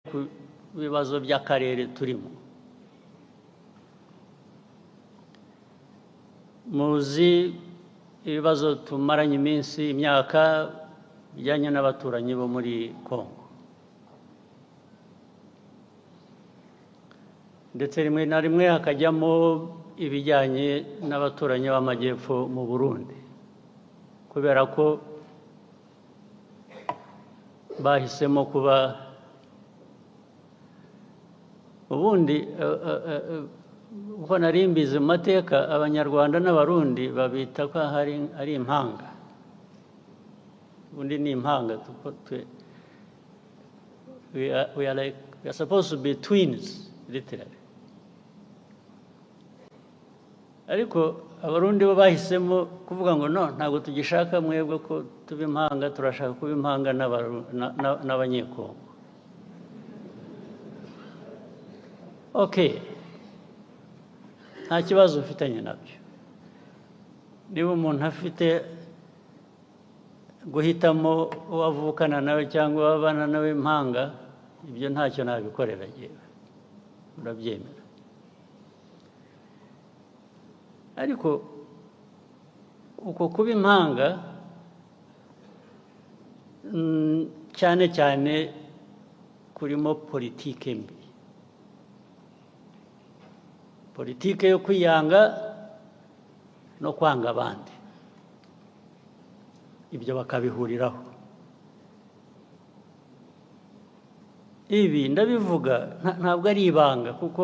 ku bibazo by'akarere turimo. Muzi ibibazo tumaranye iminsi imyaka bijyanye n'abaturanyi bo muri Congo, ndetse rimwe na rimwe hakajyamo ibijyanye n'abaturanyi b'amajyepfo mu Burundi, kubera ko bahisemo kuba ubundi uko nari mbizi mu mateka abanyarwanda n'abarundi babita ko ari impanga. Ubundi ni impanga, we are supposed to be twins literally. Ariko abarundi bo bahisemo kuvuga ngo no, ntabwo tugishaka mwebwe ko tuba impanga, turashaka kuba impanga n'abanyekongo. Okay, nta kibazo ufitanye nabyo. Niba umuntu afite guhitamo uwavukana nawe cyangwa wabana nawe impanga, ibyo ntacyo nabikorera yewe, urabyemera. Ariko uko kuba impanga cyane cyane kurimo politike mbi, politike yo kwiyanga no kwanga abandi, ibyo bakabihuriraho. Ibi ndabivuga ntabwo ari ibanga, kuko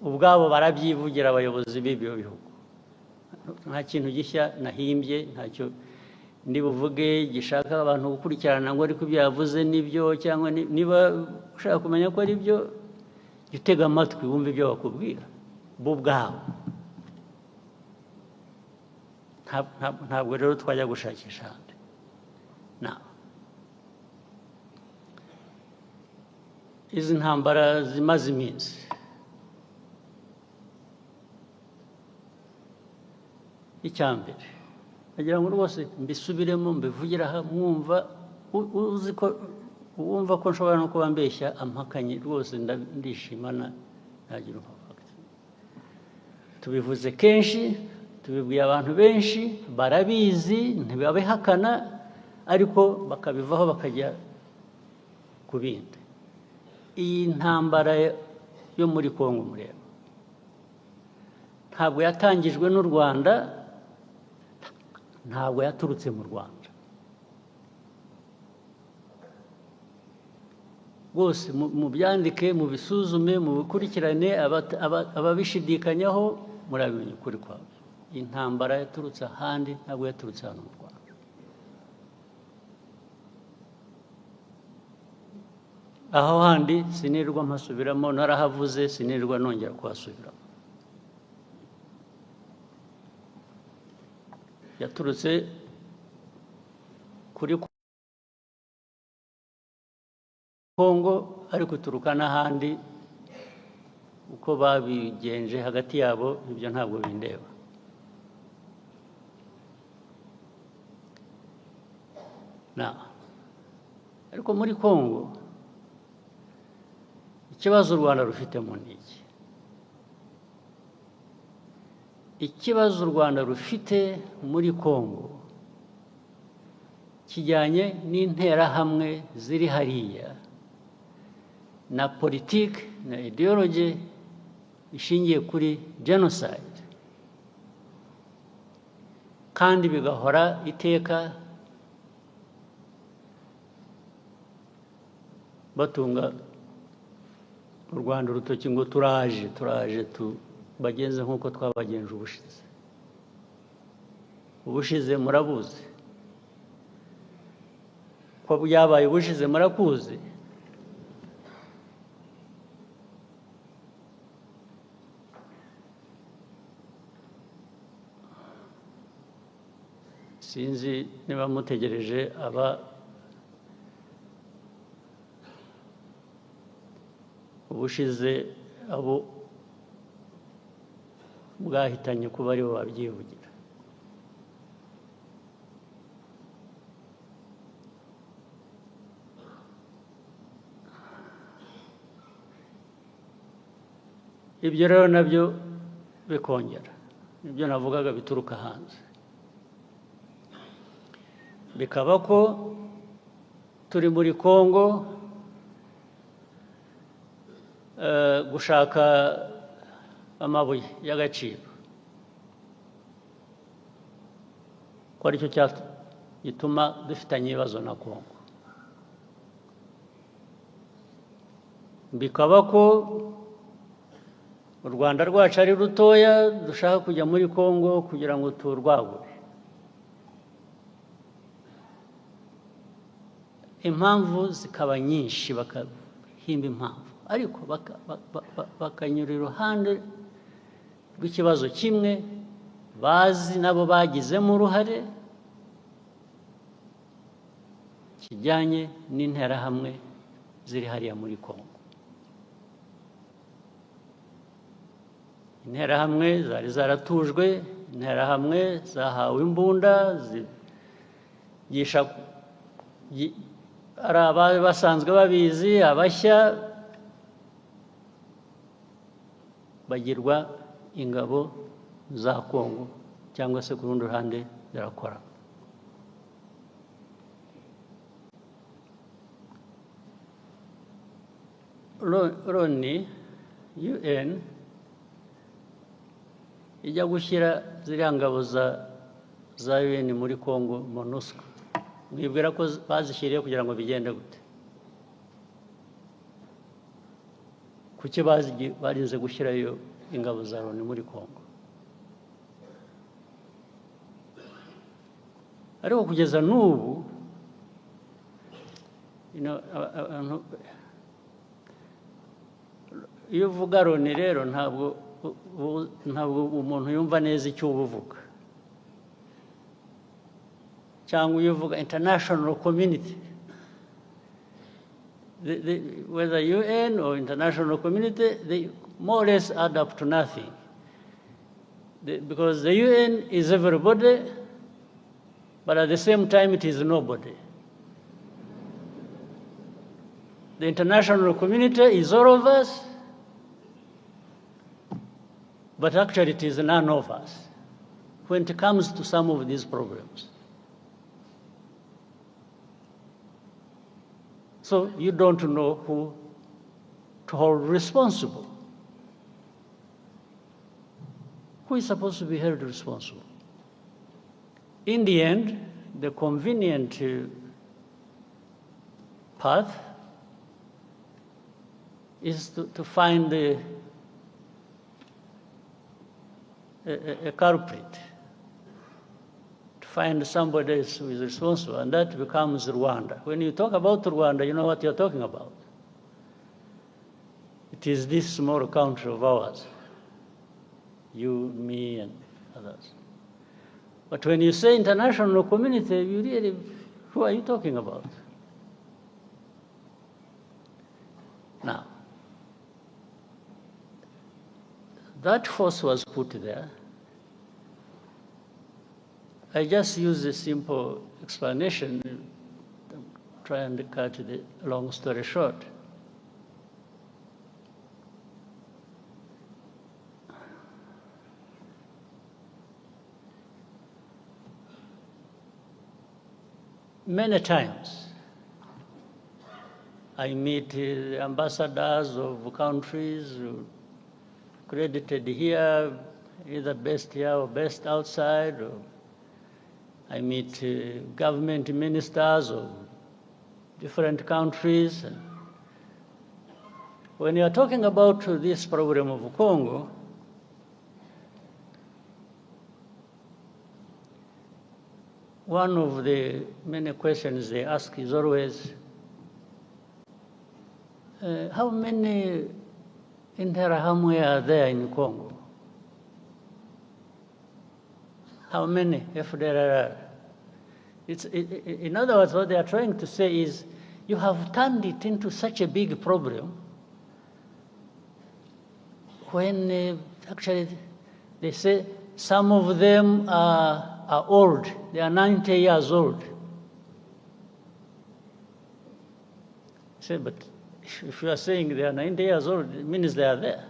ubwabo barabyivugira abayobozi b'ibyo bihugu. Nta kintu gishya nahimbye, ntacyo ndi buvuge gishaka abantu gukurikirana ngo ariko ibyo yavuze nibyo, cyangwa niba ushaka kumenya ko ari byo, jya utega amatwi wumve ibyo bakubwira bo ubwabo. Ntabwo rero twajya gushakisha ahandi. Izi ntambara zimaze iminsi, icyambere nagira ngo rwose mbisubiremo mbivugire aha mwumva, uzi ko wumva ko nshobora no kuba mbeshya ampakanye, rwose ndishimana ntagira umupaka. Tubivuze kenshi, tubibwiye abantu benshi, barabizi ntibabihakana, ariko bakabivaho bakajya ku bindi. Iyi ntambara yo muri Congo mureba ntabwo yatangijwe n'u Rwanda, ntabwo yaturutse mu Rwanda. Rwose mubyandike, mubisuzume, mubikurikirane, ababishidikanyaho murabimenya ukuri kwabo. Intambara yaturutse ahandi, ntabwo yaturutse hano mu Rwanda. Aho handi sinirwa mpasubiramo, narahavuze sinirwa nongera kuhasubiramo. Yaturutse kuri Congo, ariko ituruka n'ahandi. Uko babigenje hagati yabo ibyo ntabwo bindeba. Ariko muri Congo ikibazo u Rwanda rufitemo ni iki? Ikibazo u Rwanda rufite muri Congo kijyanye n'interahamwe ziri hariya na politiki na ideology ishingiye kuri genocide, kandi bigahora iteka batunga u Rwanda urutoki ngo turaje bagenze nk'uko twabagenje ubushize. Ubushize murabuzi ko byabaye, ubushize murakuzi. Sinzi niba mutegereje ubushize abo bwahitanye kuba aribo babyivugira. ibyo rero nabyo bikongera ibyo navugaga bituruka hanze, bikaba ko turi muri Congo gushaka amabuye y'agaciro, ko aricyo gituma dufitanye ibibazo na Congo, bikaba ko u Rwanda rwacu ari rutoya dushaka kujya muri Congo kugira ngo turwagure. Impamvu zikaba nyinshi, bakahimba impamvu, ariko bakanyura iruhande rw'ikibazo kimwe bazi nabo bagizemo uruhare, kijyanye n'interahamwe ziri hariya muri Congo. Interahamwe zari zaratujwe, interahamwe zahawe imbunda zigisha, ari abari basanzwe babizi, abashya bagirwa ingabo za Congo cyangwa se ku rundi ruhande zirakora. Loni UN ijya gushyira ziriya ngabo za UN muri Congo MONUSCO, mwibwira ko bazishyiriye kugira ngo bigende gute? Kuki barinze gushyirayo ingabo za Loni muri Congo? Ariko kugeza n'ubu iyo uvuga Loni rero ntabwo umuntu yumva neza icyo uba uvuga, cyangwa iyo uvuga international community, whether UN or international community, they more or less add up to nothing, because the UN is everybody, but at the same time it is nobody. The international community is all of us, but actually it is none of us when it comes to some of these problems. So you don't know who to hold responsible. Who is supposed to be held responsible? In the end, the convenient path is to find a culprit, to find somebody who is responsible, and that becomes Rwanda. When you talk about Rwanda, you know what you're talking about. It is this small country of ours, you, me, and others. But when you say international community, you really, who are you talking about? Now, that force was put there. I just use a simple explanation, try and cut the long story short. Many times, I meet ambassadors of countries credited here, either based here or based outside. Or I meet government ministers of different countries. When you are talking about this problem of Congo, one of the many questions they ask is always, how many Interahamwe are there in Congo? How many FDLR? In other words, what they are trying to say is, you have turned it into such a big problem when actually they say some of them are old. They are 90 years old. I say, but if you are saying they are 90 years old, it means they are there.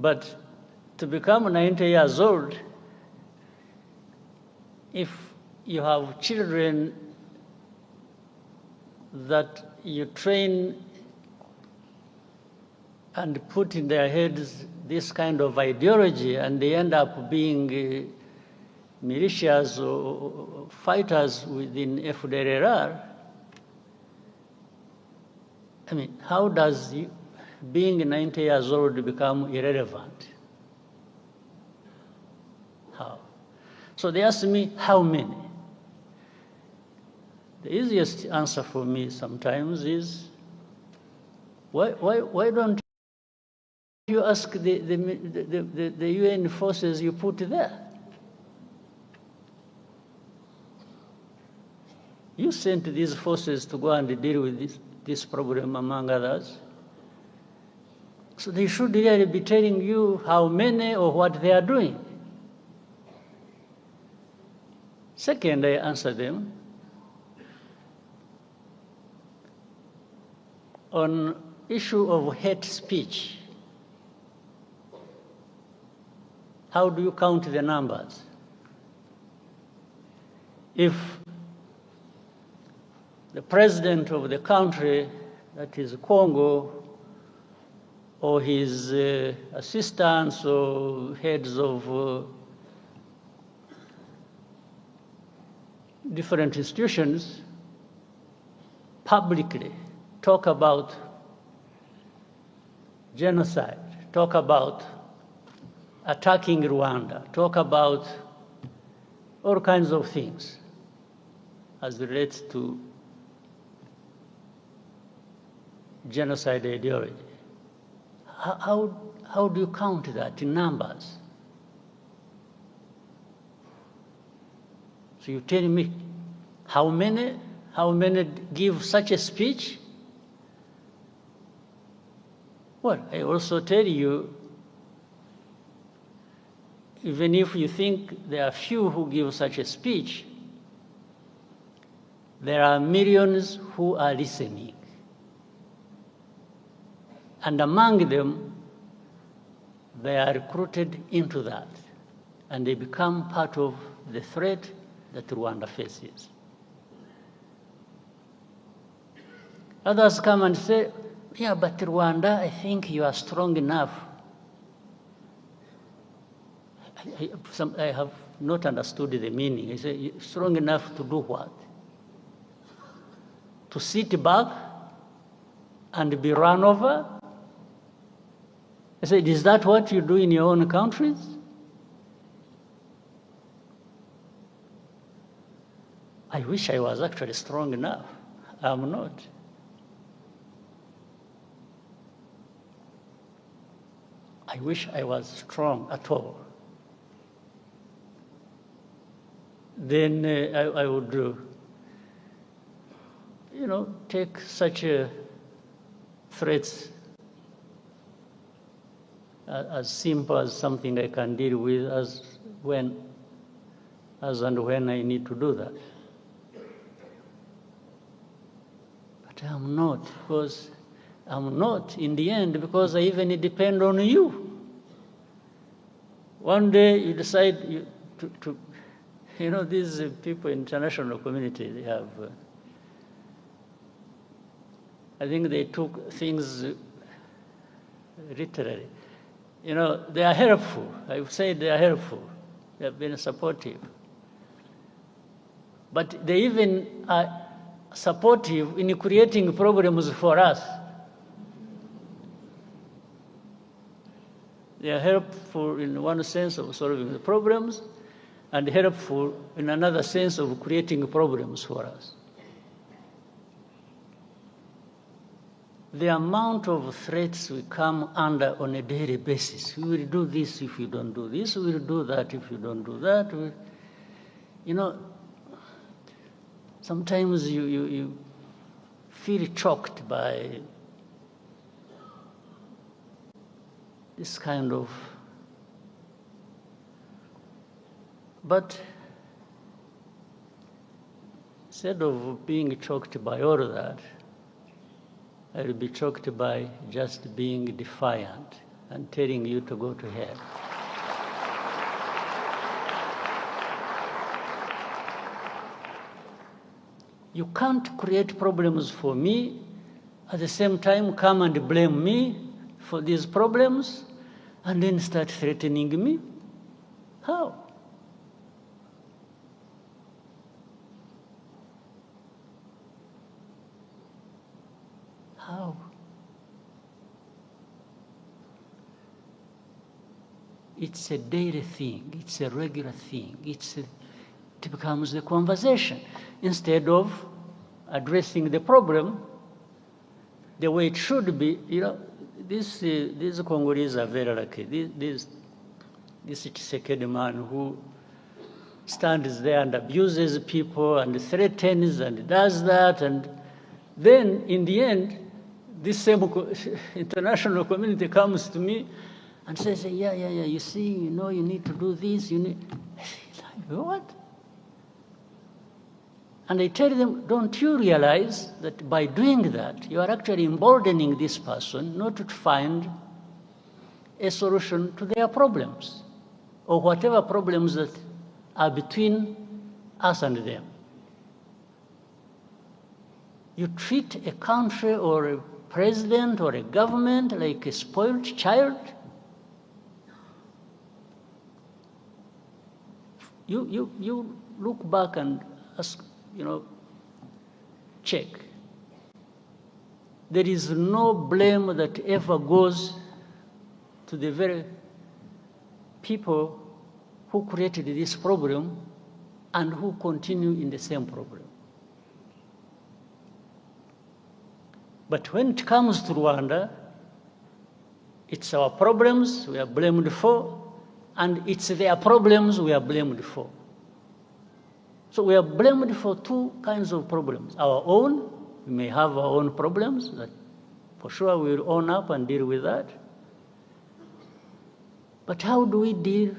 But to become 90 years old, if you have children that you train and put in their heads this kind of ideology, and they end up being militias or fighters within FDLR, I mean, how does being 90 years old become irrelevant? How? So they ask me, how many? The easiest answer for me sometimes is, why don't you ask the UN forces you put there? You sent these forces to go and deal with this problem, among others. So they should really be telling you how many or what they are doing. Second, I answer them on issue of hate speech. How do you count the numbers? If the president of the country, that is Congo, or his assistants or heads of different institutions publicly talk about genocide, talk about attacking Rwanda, talk about all kinds of things as relates to genocide ideology. How do you count that in numbers? So you tell me how many give such a speech? Well, I also tell you, even if you think there are few who give such a speech, there are millions who are listening. And among them, they are recruited into that, and they become part of the threat that Rwanda faces. Others come and say, yeah, but Rwanda, I think you are strong enough. I have not understood the meaning. I say, strong enough to do what? To sit back and be run over? I said, is that what you do in your own countries? I wish I was actually strong enough. I'm not. I wish I was strong at all. Then I would, take such threats as simple as something I can deal with as and when I need to do that. But I'm not, because I'm not in the end, because I even depend on you. One day you decide these people in international community, they have, I think they took things literally. They are helpful. I would say they are helpful. They have been supportive. But they even are supportive in creating problems for us. They are helpful in one sense of solving the problems, and helpful in another sense of creating problems for us. The amount of threats we come under on a daily basis. We will do this if you don't do this. We will do that if you don't do that. Sometimes you feel choked by this kind of. But instead of being choked by all of that, I will be choked by just being defiant and telling you to go to hell. You can't create problems for me, at the same time come and blame me for these problems, and then start threatening me. How? How? It's a daily thing. It's a regular thing. It becomes the conversation. Instead of addressing the problem the way it should be, these Congolese are very lucky. This Tshisekedi man who stands there and abuses people and threatens and does that, and then in the end, this same international community comes to me and says, yeah, you see, you need to do this, I say, what? And I tell them, don't you realize that by doing that, you are actually emboldening this person not to find a solution to their problems, or whatever problems that are between us and them. You treat a country or a president or a government like a spoiled child. You look back and ask, check. There is no blame that ever goes to the very people who created this problem and who continue in the same problem. But when it comes to Rwanda, it's our problems we are blamed for, and it's their problems we are blamed for. So we are blamed for two kinds of problems. Our own, we may have our own problems that for sure we will own up and deal with that. But how do we deal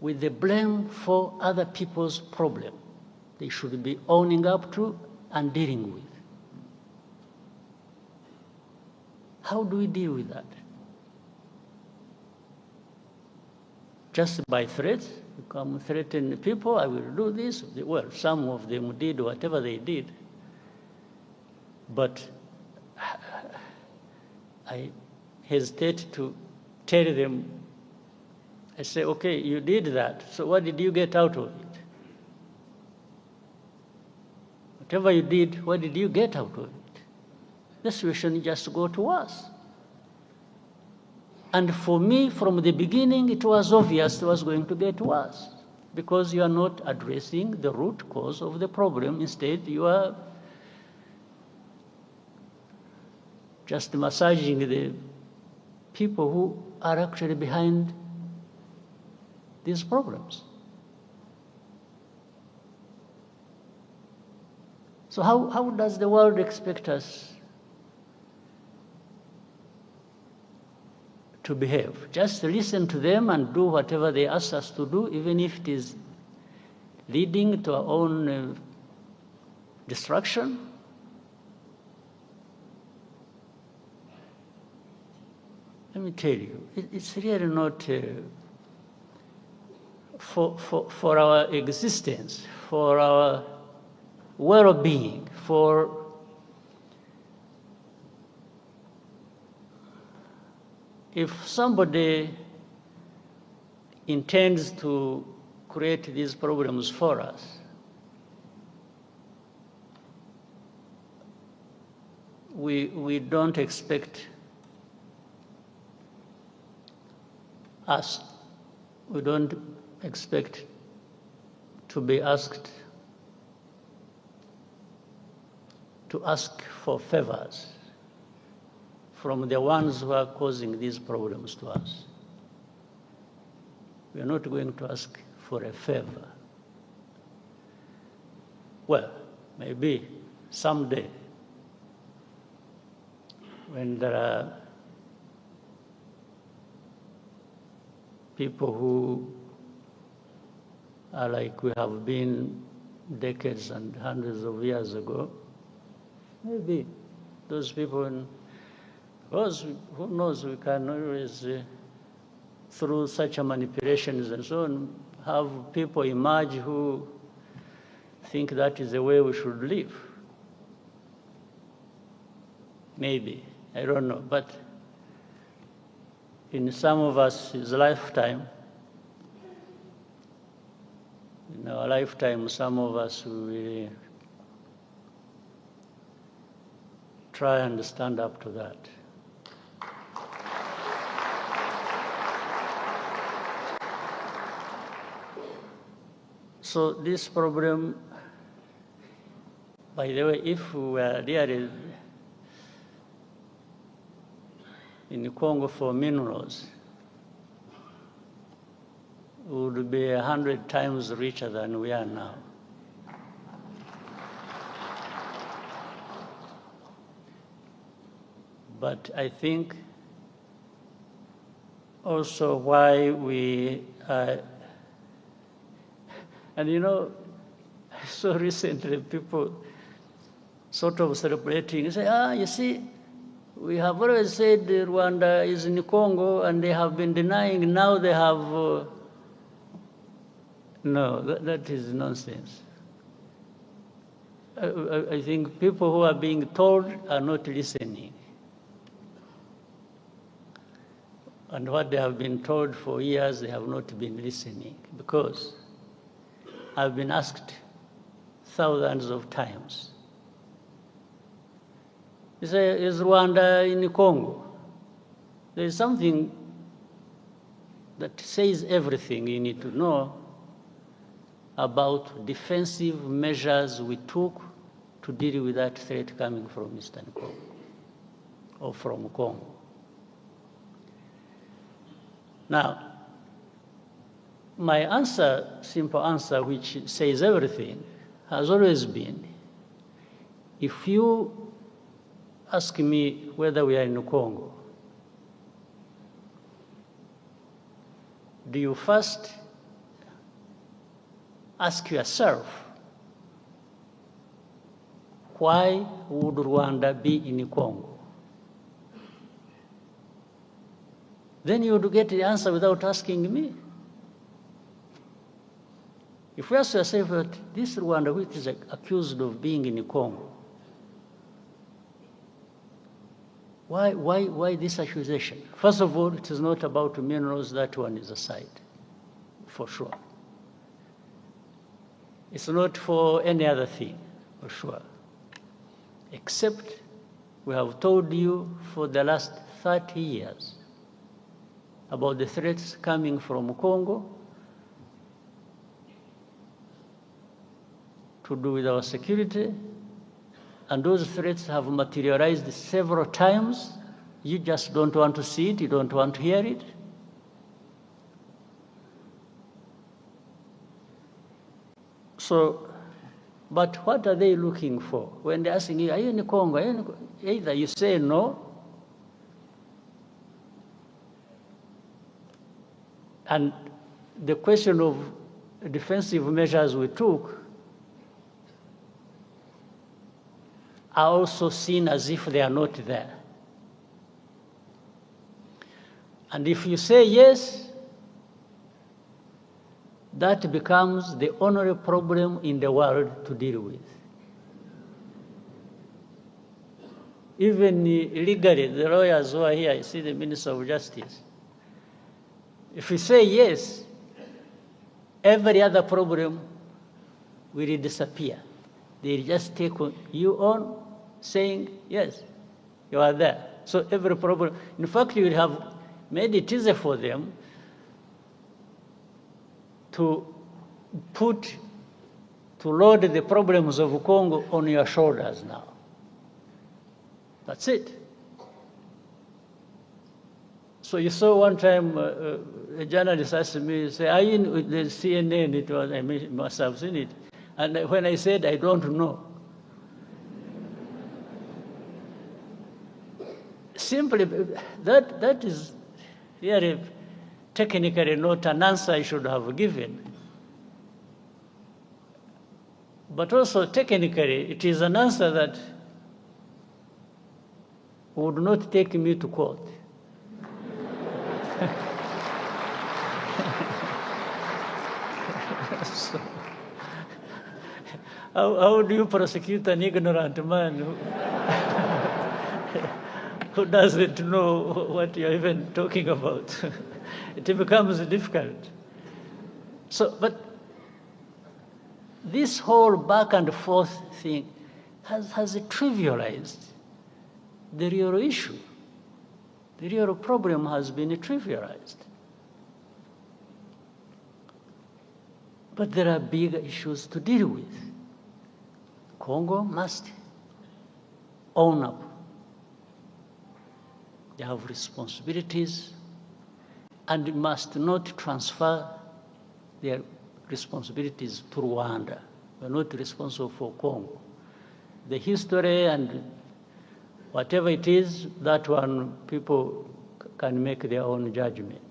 with the blame for other people's problem they should be owning up to and dealing with? How do we deal with that? Just by threats? You come threaten people, I will do this. Well, some of them did whatever they did. But I hesitate to tell them. I say, okay, you did that, so what did you get out of it? Whatever you did, what did you get out of it? The situation just go to us. And for me, from the beginning, it was obvious it was going to get worse, because you are not addressing the root cause of the problem. Instead, you are just massaging the people who are actually behind these problems. So how does the world expect us to behave? Just listen to them and do whatever they ask us to do, even if it is leading to our own destruction? Let me tell you, it's really not for our existence, for our well-being, for if somebody intends to create these problems for us, we don't expect we don't expect to be asked to ask for favors from the ones who are causing these problems to us. We are not going to ask for a favor. Well, maybe someday, when there are people who are like we have been decades and hundreds of years ago, maybe those people Because who knows, we can always, through such a manipulations and so on, have people emerge who think that is the way we should live. Maybe, I don't know, but in some of us, his lifetime, in our lifetime, some of us will try and stand up to that. So this problem, by the way, if we were really in Congo for minerals, we would be 100 times richer than we are now. But I think also why we are, and you know, I saw recently people sort of celebrating, say, you see, we have always said Rwanda is in Congo and they have been denying, now they have, no, that is nonsense. I think people who are being told are not listening. And what they have been told for years, they have not been listening, because I've been asked thousands of times, you say, is Rwanda in Congo? There is something that says everything you need to know about defensive measures we took to deal with that threat coming from Eastern Congo or from Congo. Now, my answer, simple answer, which says everything, has always been, if you ask me whether we are in Congo, do you first ask yourself, why would Rwanda be in Congo? Then you would get the answer without asking me. If you ask yourself that this Rwanda, which is accused of being in Congo, why this accusation? First of all, it is not about minerals, that one is aside, for sure. It's not for any other thing, for sure. Except we have told you for the last 30 years about the threats coming from Congo to do with our security, and those threats have materialized several times. You just don't want to see it, you don't want to hear it. So, but what are they looking for? When they're asking you, are you in Congo? Are you in Congo? Either you say no, and the question of defensive measures we took are also seen as if they are not there. And if you say yes, that becomes the only problem in the world to deal with. Even legally, the lawyers who are here, I see the Minister of Justice, if you say yes, every other problem will disappear. They'll just take you on saying, yes, you are there. So every problem, in fact, you will have made it easier for them to load the problems of Congo on your shoulders now. That's it. So you saw one time a journalist asked me, say, are you in the CNN? It was, I must have seen it. And when I said, I don't know, simply, that is really technically not an answer I should have given. But also technically, it is an answer that would not take me to court. So, how do you prosecute an ignorant man who doesn't know what you're even talking about? It becomes difficult. So, but this whole back and forth thing has trivialized the real issue. The real problem has been trivialized. But there are big issues to deal with. Congo must own up. They have responsibilities and must not transfer their responsibilities to Rwanda. We're not responsible for Congo. The history and whatever it is, that one people can make their own judgment.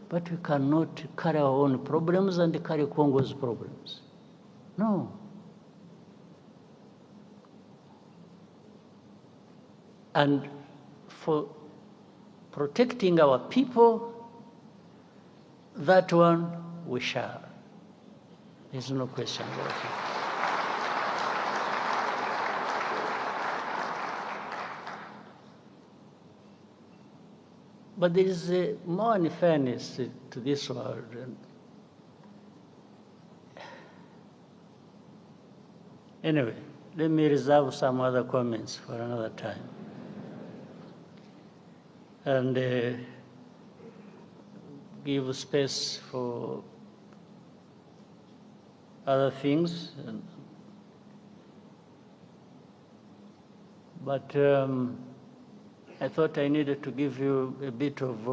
But we cannot carry our own problems and carry Congo's problems. No. And for protecting our people, that one we shall. There's no question about it. But there is more unfairness to this world. Anyway, let me reserve some other comments for another time. And give space for other things. But I thought I needed to give you a bit of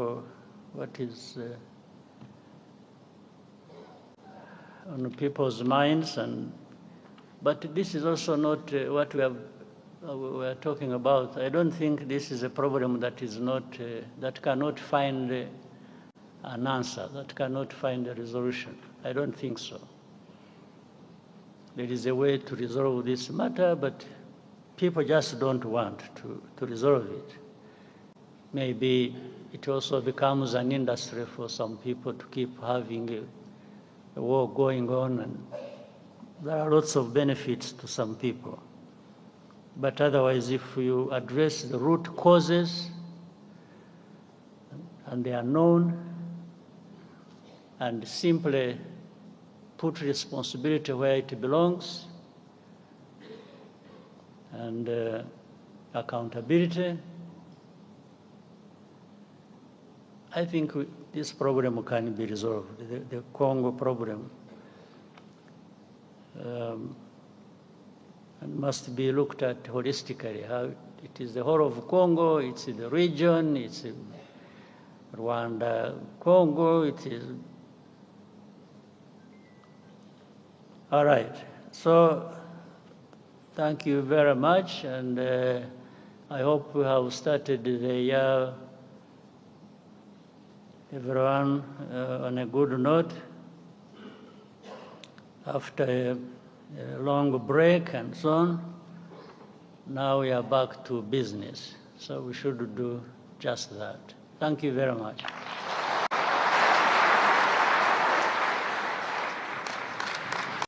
what is on people's minds, but this is also not what we are talking about. I don't think this is a problem that is not that cannot find an answer, that cannot find a resolution. I don't think so. There is a way to resolve this matter, but people just don't want to resolve it. Maybe it also becomes an industry for some people to keep having a war going on, and there are lots of benefits to some people. But otherwise, if you address the root causes, and they are known, and simply put responsibility where it belongs, and accountability, I think this problem can be resolved, the Congo problem. And must be looked at holistically. How it is the whole of Congo, it's the region, it's Rwanda, Congo, it is. All right, so thank you very much, and I hope we have started the year, everyone, on a good note. After a long break and so on, now we are back to business. So we should do just that. Thank you very much.